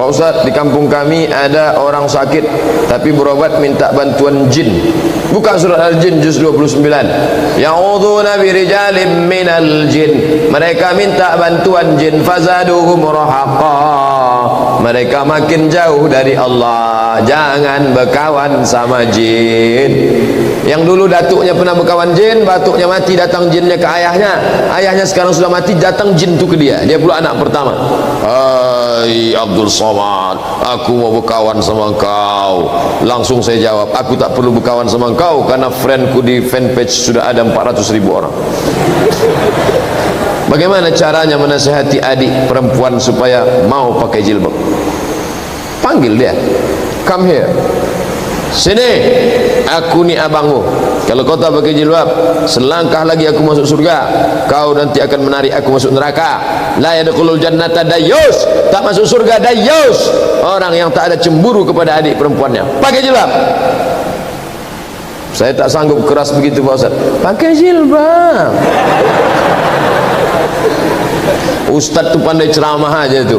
Pak Ustaz, di kampung kami ada orang sakit tapi berobat minta bantuan jin. Buka surat Al-Jin juz 29. Ya'udzuuna birijalim minal jin. Mereka minta bantuan jin, fazaduhum rahaqa. Mereka makin jauh dari Allah. Jangan berkawan sama jin. Yang dulu datuknya pernah berkawan jin, batuknya mati, datang jinnya ke ayahnya. Ayahnya sekarang sudah mati, datang jin itu ke dia. Dia pula anak pertama. Hai Abdul Somad, aku mau berkawan sama kau. Langsung saya jawab, aku tak perlu berkawan sama kau karena friendku di fanpage sudah ada 400.000 orang. Bagaimana caranya menasihati adik perempuan supaya mau pakai jilbab? Panggil dia, come here, sini, aku ni abangmu. Kalau kau tak pakai jilbab, selangkah lagi aku masuk surga, kau nanti akan menarik aku masuk neraka. La yadkhulul jannata dayyus, tak masuk surga dayyus, orang yang tak ada cemburu kepada adik perempuannya. Pakai jilbab. Saya tak sanggup keras begitu Pak Ustaz. Pakai jilbab. Ustaz tu pandai ceramah aja tu.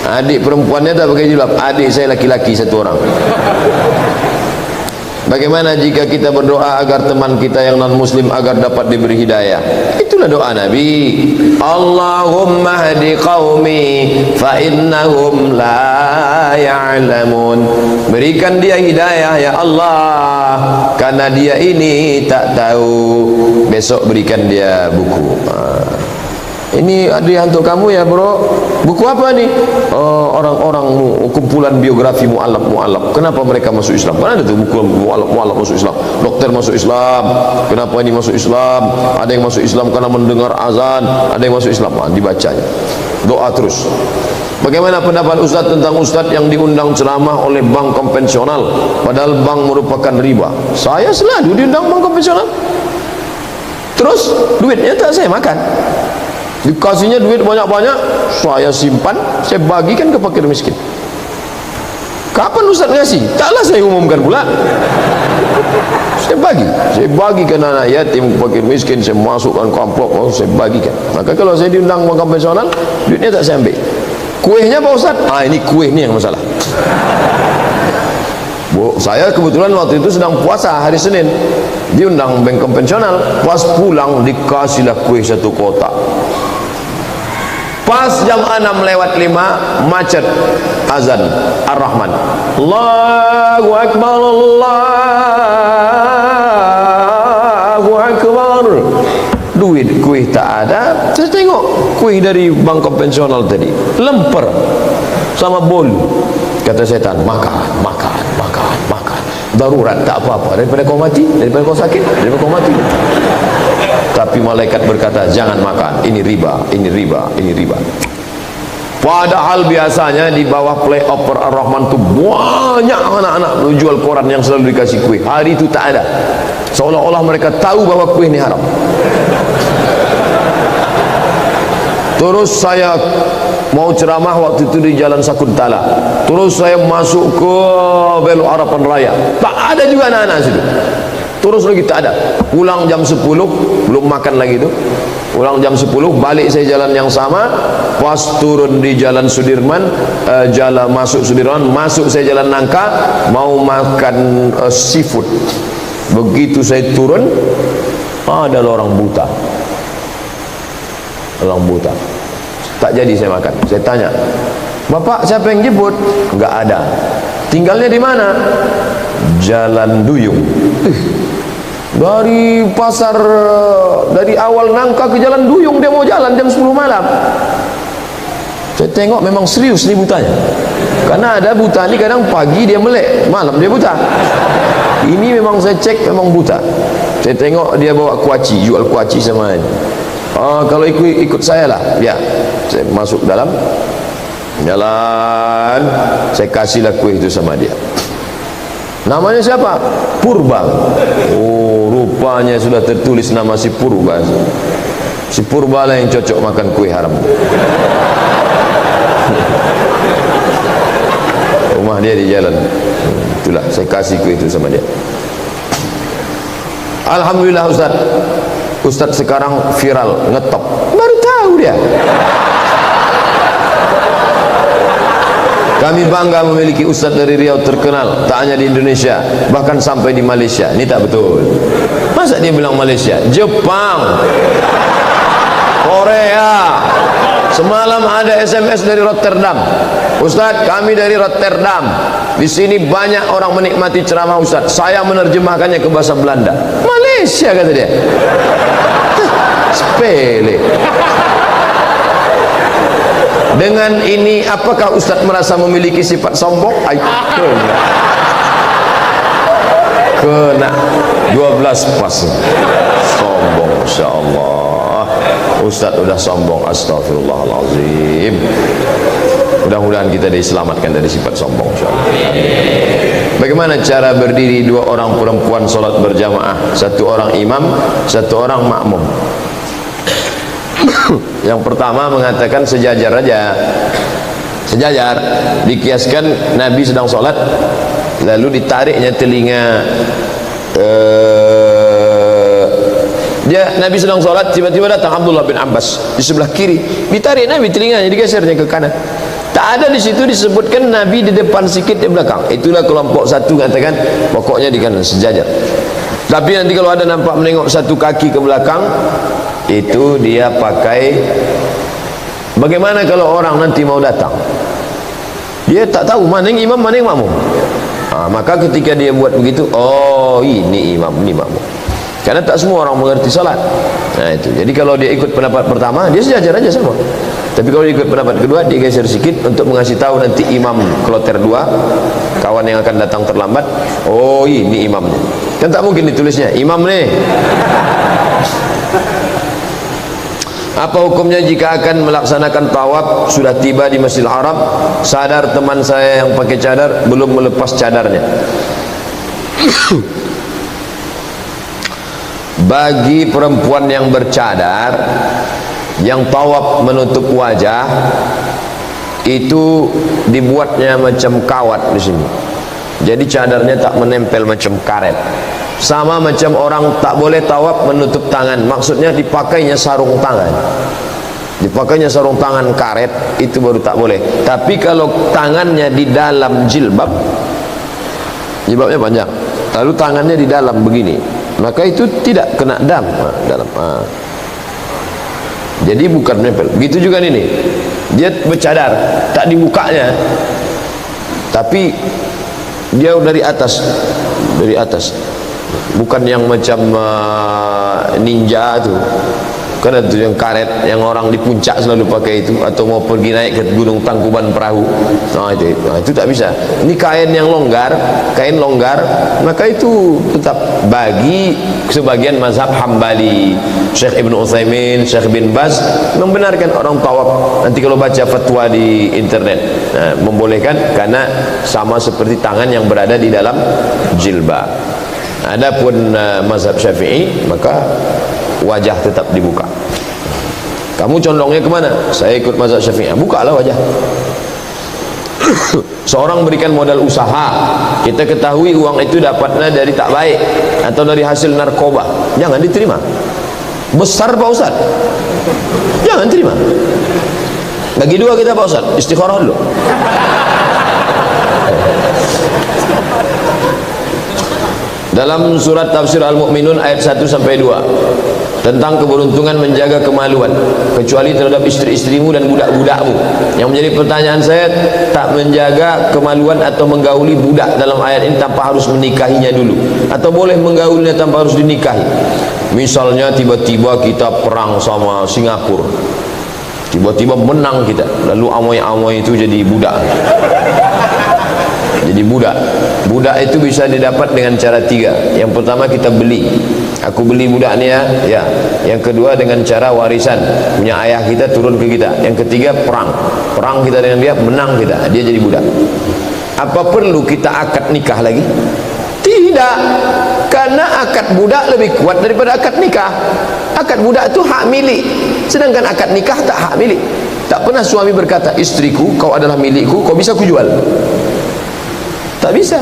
Adik perempuannya tak pakai jilbab, adik saya laki-laki satu orang. Bagaimana jika kita berdoa agar teman kita yang non muslim agar dapat diberi hidayah? Itulah doa Nabi. Allahumma hadi qaumi fa innahum la ya'lamun. Berikan dia hidayah ya Allah, karena dia ini tak tahu. Besok berikan dia buku. Ini hadiah untuk kamu ya bro. Buku apa nih? Orang-orang kumpulan biografi mu'alaf. Kenapa mereka masuk Islam? Mana ada tuh buku mu'alaf masuk Islam? Dokter masuk Islam. Kenapa ini masuk Islam? Ada yang masuk Islam karena mendengar azan, ada yang masuk Islam. Dibacanya. Doa terus. Bagaimana pendapat Ustaz tentang Ustaz yang diundang ceramah oleh bank konvensional padahal bank merupakan riba? Saya selalu diundang bank konvensional. Terus duitnya tak saya makan. Dikasihnya duit banyak-banyak, saya simpan, saya bagikan ke fakir miskin. Kapan Ustaz ngasih? Taklah saya umumkan pula. Saya bagikan anak yatim, fakir miskin, saya masukkan ke amplop, saya bagikan. Maka kalau saya diundang bank konvensional, duitnya tak saya ambil. Kuehnya Pak Ustaz? Ini kueh ni yang masalah. Saya kebetulan waktu itu sedang puasa hari Senin, diundang bank konvensional. Pas pulang dikasihlah kueh satu kotak. Pas jam 6:05 macet azan Ar-Rahman. Allahu Akbar, Allahu Akbar. Duit kuih tak ada. Saya tengok kuih dari bank konvensional tadi lemper sama bol. Kata setan, makan. Darurat tak apa-apa, daripada kau mati, daripada kau sakit, daripada kau mati. Tapi malaikat berkata, jangan makan, ini riba. Padahal biasanya di bawah playoff Ar-Rahman itu banyak anak-anak jual koran yang selalu dikasih kuih. Hari itu tak ada. Seolah-olah mereka tahu bahwa kuih ini haram. Terus saya mau ceramah waktu itu di Jalan Sakuntala. Terus saya masuk ke belok Harapan Raya. Tak ada juga anak-anak situ. Terus lagi tak ada. Pulang jam 10, belum makan lagi itu. Pulang jam 10, balik saya jalan yang sama. Pas turun di Jalan Sudirman, masuk Sudirman, masuk saya Jalan Nangka, mau makan seafood. Begitu saya turun, ada orang buta. Tak jadi saya makan. Saya tanya, Bapak siapa yang jemput? Enggak ada. Tinggalnya di mana? Jalan Duyung. Dari pasar, dari awal Nangka ke Jalan Duyung dia mau jalan jam 10 malam. Saya tengok memang serius nih butanya. Karena ada buta ni kadang pagi dia melek, malam dia buta. Ini memang saya cek memang buta. Saya tengok dia bawa kuaci, jual kuaci sama ini. Kalau ikut saya lah, ya. Saya masuk dalam, jalan, saya kasihlah kuih itu sama dia. Namanya siapa? Purba. Oh, rupanya sudah tertulis nama si Purba. Si Purba lah yang cocok makan kuih haram. Rumah dia di jalan. Itulah saya kasih kuih itu sama dia. Alhamdulillah Ustaz sekarang viral ngetop. Baru tahu dia. Kami bangga memiliki ustaz dari Riau terkenal, tak hanya di Indonesia, bahkan sampai di Malaysia. Ini tak betul. Masa dia bilang Malaysia? Jepang, Korea. Semalam ada SMS dari Rotterdam. Ustaz, kami dari Rotterdam. Di sini banyak orang menikmati ceramah Ustaz. Saya menerjemahkannya ke bahasa Belanda. Malaysia kata dia. Sepele. Dengan ini apakah Ustaz merasa memiliki sifat sombong? Kena 12 pas. Sombong, insyaallah. Ustaz sudah sombong, astagfirullahalazim. Mudah-mudahan kita diselamatkan dari sifat sombong, insyaallah. Bagaimana cara berdiri dua orang perempuan solat berjamaah, satu orang imam, satu orang makmum? Yang pertama mengatakan sejajar aja, sejajar. Dikiaskan Nabi sedang solat, lalu ditariknya telinga. Nabi sedang sholat, tiba-tiba datang Abdullah bin Abbas di sebelah kiri, ditarik Nabi telinganya, digesernya ke kanan. Tak ada di situ disebutkan Nabi di depan sikit, di belakang. Itulah kelompok satu katakan pokoknya di kanan, sejajar. Tapi nanti kalau ada nampak menengok satu kaki ke belakang, itu dia pakai. Bagaimana kalau orang nanti mau datang, dia tak tahu mana yang imam, mana yang makmum. Maka ketika dia buat begitu, oh ini imam, ini makmum. Karena tak semua orang mengerti salat. Nah itu. Jadi kalau dia ikut pendapat pertama, dia sejajar aja semua. Tapi kalau dia ikut pendapat kedua, dia geser sikit untuk mengasih tahu nanti imam kloter 2, kawan yang akan datang terlambat. Oh ini imamnya. Kan tak mungkin ditulisnya imam nih. Apa hukumnya jika akan melaksanakan tawaf sudah tiba di Masjidil Haram, sadar teman saya yang pakai cadar belum melepas cadarnya? Bagi perempuan yang bercadar, yang tawaf menutup wajah, itu dibuatnya macam kawat di sini. Jadi cadarnya tak menempel macam karet. Sama macam orang tak boleh tawaf menutup tangan. Maksudnya dipakainya sarung tangan. Dipakainya sarung tangan karet, itu baru tak boleh. Tapi kalau tangannya di dalam jilbab, jilbabnya panjang, lalu tangannya di dalam begini, maka itu tidak kena dam dalam. Jadi bukan menempel. Begitu juga ini, dia bercadar, tak dibukanya, tapi dia dari atas, bukan yang macam ninja tu. Kan itu yang karet, yang orang di puncak selalu pakai itu, atau mau pergi naik ke gunung Tangkuban Perahu. Itu tak bisa. Ini kain yang longgar, kain longgar, maka itu tetap. Bagi sebagian mazhab Hambali, Syekh Ibn Utsaimin, Syekh bin Baz membenarkan orang tawaf. Nanti kalau baca fatwa di internet, membolehkan, karena sama seperti tangan yang berada di dalam jilbab. Adapun mazhab Syafi'i, maka wajah tetap dibuka. Kamu condongnya kemana? Saya ikut mazhab Syafi'i. Bukalah wajah. Seorang berikan modal usaha, kita ketahui uang itu dapatnya dari tak baik atau dari hasil narkoba, jangan diterima. Besar Pak Ustaz, jangan terima. Bagi dua kita Pak Ustaz, istikharah dulu. Dalam surat tafsir Al-Mu'minun ayat 1 sampai 2 tentang keberuntungan menjaga kemaluan kecuali terhadap istri-istrimu dan budak-budakmu. Yang menjadi pertanyaan saya, tak menjaga kemaluan atau menggauli budak dalam ayat ini tanpa harus menikahinya dulu, atau boleh menggaulinya tanpa harus dinikahi? Misalnya tiba-tiba kita perang sama Singapura, tiba-tiba menang kita, lalu amoy-amoy itu jadi budak. Jadi budak itu bisa didapat dengan cara 3. Yang pertama kita beli, aku beli budak ni ya. Yang kedua dengan cara warisan, punya ayah kita turun ke kita. Yang ketiga perang kita dengan dia, menang kita, dia jadi budak. Apa perlu kita akad nikah lagi? Tidak, karena akad budak lebih kuat daripada akad nikah. Akad budak itu hak milik, sedangkan akad nikah tak hak milik. Tak pernah suami berkata, istriku, kau adalah milikku, kau bisa kujual. Tak bisa.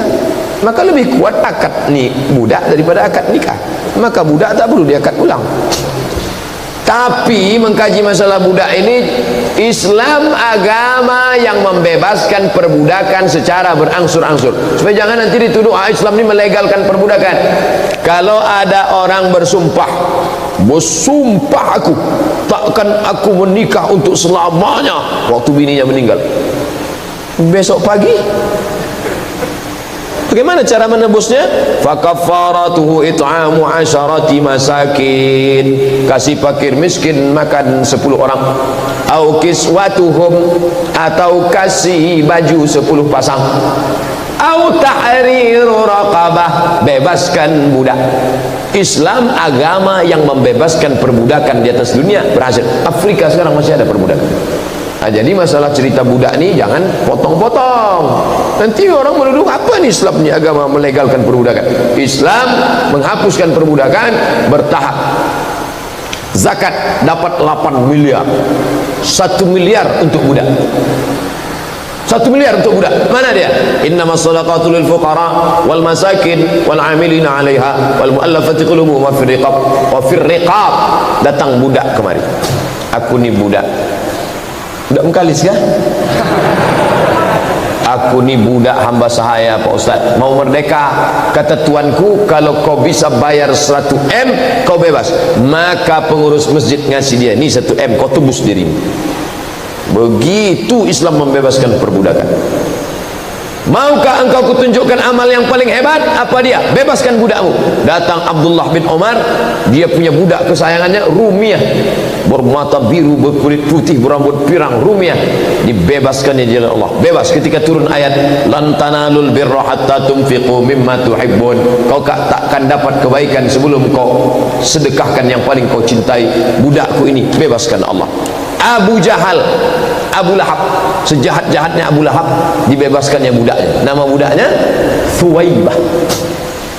Maka lebih kuat akad ni budak daripada akad nikah. Maka budak tak perlu diakad ulang. Tapi mengkaji masalah budak ini Islam agama yang membebaskan perbudakan secara berangsur-angsur. Supaya jangan nanti dituduh Islam ini melegalkan perbudakan. Kalau ada orang bersumpah aku takkan aku menikah untuk selamanya waktu bininya meninggal, besok pagi bagaimana cara menebusnya? Fakaffaratuhu it'amu 'asharati masakin, kasih fakir miskin makan 10 orang, au kiswatuhum, atau kasih baju 10 pasang, au tahriru raqabah, bebaskan budak. Islam agama yang membebaskan perbudakan di atas dunia berhasil. Afrika sekarang masih ada perbudakan. Nah, jadi masalah cerita budak ini jangan potong-potong. Nanti orang menuduh apa nih Islam ini agama melegalkan perbudakan. Islam menghapuskan perbudakan bertahap. Zakat dapat 8 miliar, 1 miliar untuk budak, 1 miliar untuk budak. Mana dia? Innamas shadaqatu lil fuqara wal masakin wal 'amilina 'alaiha wal mu'allafati qulubuhum wa fir riqab. Datang budak kemari. Aku ni budak. Budak mengkalis kah? Aku ni budak hamba sahaya Pak Ustaz, mau merdeka. Kata tuanku, kalau kau bisa bayar 100 M kau bebas. Maka pengurus masjid ngasih dia, ni 1 M kau tebus dirimu. Begitu Islam membebaskan perbudakan. Maukah engkau kutunjukkan amal yang paling hebat? Apa dia? Bebaskan budakmu. Datang Abdullah bin Omar, dia punya budak kesayangannya Rumiah, bermata biru, berkulit putih, berambut pirang, Rumiah. Dibebaskannya di jalan Allah. Bebas ketika turun ayat lan tanalul birra hatta tunfiqu mimma tuhibbun. Kau takkan dapat kebaikan sebelum kau sedekahkan yang paling kau cintai. Budakku ini bebaskan Allah. Abu Jahal, Abu Lahab, sejahat-jahatnya Abu Lahab, dibebaskannya budaknya. Nama budaknya Thuwaibah.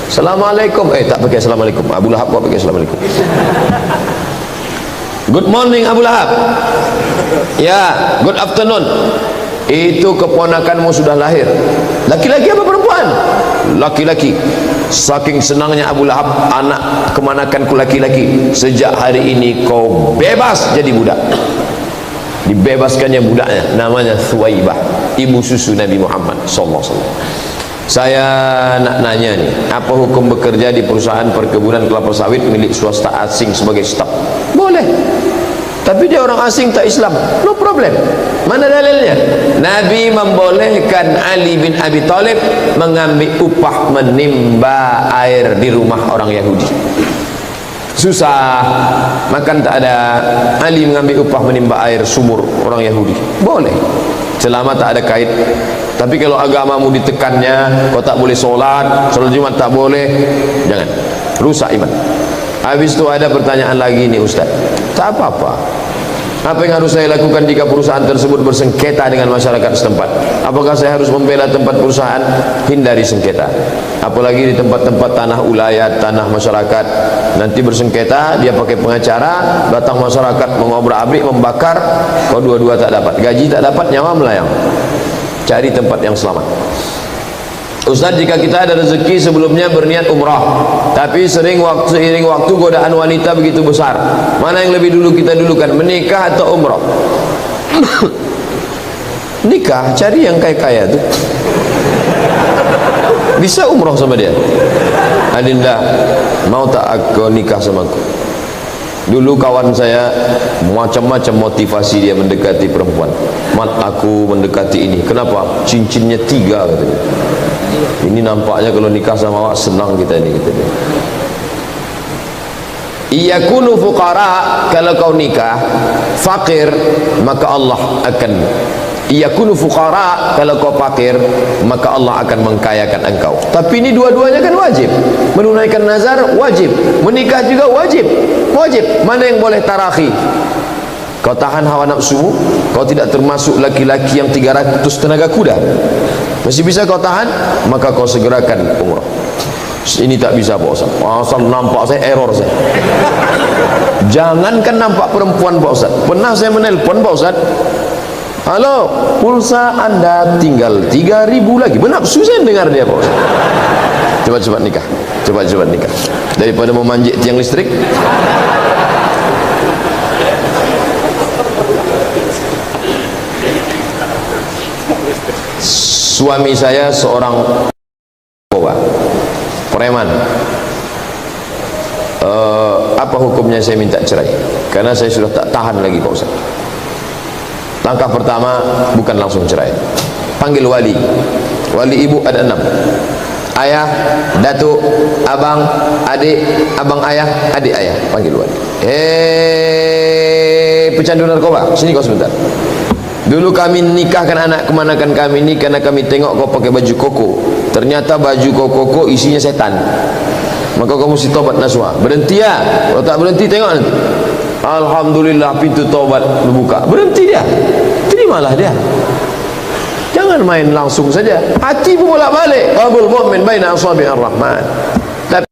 Assalamualaikum. Tak pakai assalamualaikum. Abu Lahab kok pakai assalamualaikum. Good morning Abu Lahab. Ya, good afternoon. Itu keponakanmu sudah lahir. Laki-laki apa perempuan? Laki-laki. Saking senangnya Abu Lahab, anak kemanakanku laki-laki. Sejak hari ini kau bebas jadi budak. Dibebaskannya budaknya, namanya Thuwaibah, ibu susu Nabi Muhammad sallallahu alaihi wasallam. Saya nak nanya nih, apa hukum bekerja di perusahaan perkebunan kelapa sawit milik swasta asing sebagai staf? Boleh. Tapi dia orang asing tak Islam, no problem. Mana dalilnya? Nabi membolehkan Ali bin Abi Thalib mengambil upah menimba air di rumah orang Yahudi. Susah, makan tak ada, Ali mengambil upah menimba air sumur orang Yahudi. Boleh, selama tak ada kait. Tapi kalau agamamu ditekannya, kau tak boleh solat Jumat tak boleh, jangan, rusak iman. Habis itu ada pertanyaan lagi nih Ustaz. Tak apa-apa. Apa yang harus saya lakukan jika perusahaan tersebut bersengketa dengan masyarakat setempat? Apakah saya harus membela tempat perusahaan? Hindari sengketa. Apalagi di tempat-tempat tanah ulayat, tanah masyarakat. Nanti bersengketa, dia pakai pengacara, datang masyarakat mengobrak-abrik, membakar, kau dua-dua tak dapat. Gaji tak dapat, nyawa melayang. Cari tempat yang selamat. Ustaz, jika kita ada rezeki sebelumnya berniat umrah, tapi seiring waktu godaan wanita begitu besar, mana yang lebih dulu kita dulukan, menikah atau umrah? Nikah, cari yang kaya-kaya tuh, bisa umrah sama dia. Adinda, mau tak aku nikah sama aku? Dulu kawan saya macam-macam motivasi dia mendekati perempuan. Mat, aku mendekati ini. Kenapa? Cincinnya 3 katanya. Ini nampaknya kalau nikah sama awak senang kita ini, kata dia. Iyakunu fuqara, kalau kau nikah fakir, maka Allah akan iyakunu fuqara, kalau kau fakir, maka Allah akan mengkayakan engkau. Tapi ini dua-duanya kan wajib. Menunaikan nazar wajib, menikah juga wajib. Wajib. Mana yang boleh tarakhi? Kau tahan hawa nafsu, kau tidak termasuk laki-laki yang 300 tenaga kuda, masih bisa kau tahan, maka kau segerakan umrah. Ini tak bisa Pak Ustaz. Asal nampak saya error saya. Jangankan nampak perempuan Pak Ustaz, pernah saya menelpon Pak Ustaz, halo, pulsa anda tinggal 3.000 lagi. Bernafsu saya dengar dia Pak Ustaz. Cepat-cepat nikah, cepat-cepat nikah, daripada memanjat tiang listrik. suami saya seorang preman. Apa hukumnya saya minta cerai? Karena saya sudah tak tahan lagi Pak Ustaz. Langkah pertama bukan langsung cerai, panggil wali. Wali ibu ada 6: ayah, datuk, abang, adik, abang ayah, adik ayah. Panggil wali. Pecandu narkoba, sini kau sebentar. Dulu kami nikahkan anak kemanakan kami ini karena kami tengok kau pakai baju koko. Ternyata baju koko isinya setan. Maka kau mesti tobat nasuha. Berhenti ya. Kalau tak berhenti tengok nanti. Alhamdulillah pintu tobat terbuka. Berhenti dia. Terimalah dia. Jangan main langsung saja. Hati pun bolak-balik. Qabul mu'min baina asabi'ir rahman. Tapi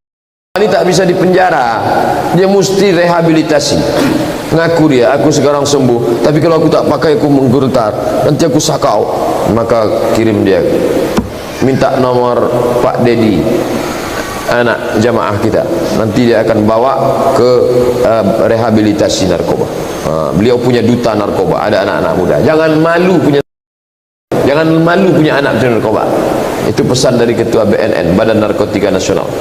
ini tak bisa dipenjara. Dia mesti rehabilitasi. Ngaku dia, aku sekarang sembuh. Tapi kalau aku tak pakai, aku menggerutar. Nanti aku sakau. Maka kirim dia. Minta nomor Pak Dedi, anak jamaah kita. Nanti dia akan bawa ke rehabilitasi narkoba. Beliau punya duta narkoba. Ada anak-anak muda. Jangan malu punya anak narkoba. Itu pesan dari Ketua BNN, Badan Narkotika Nasional.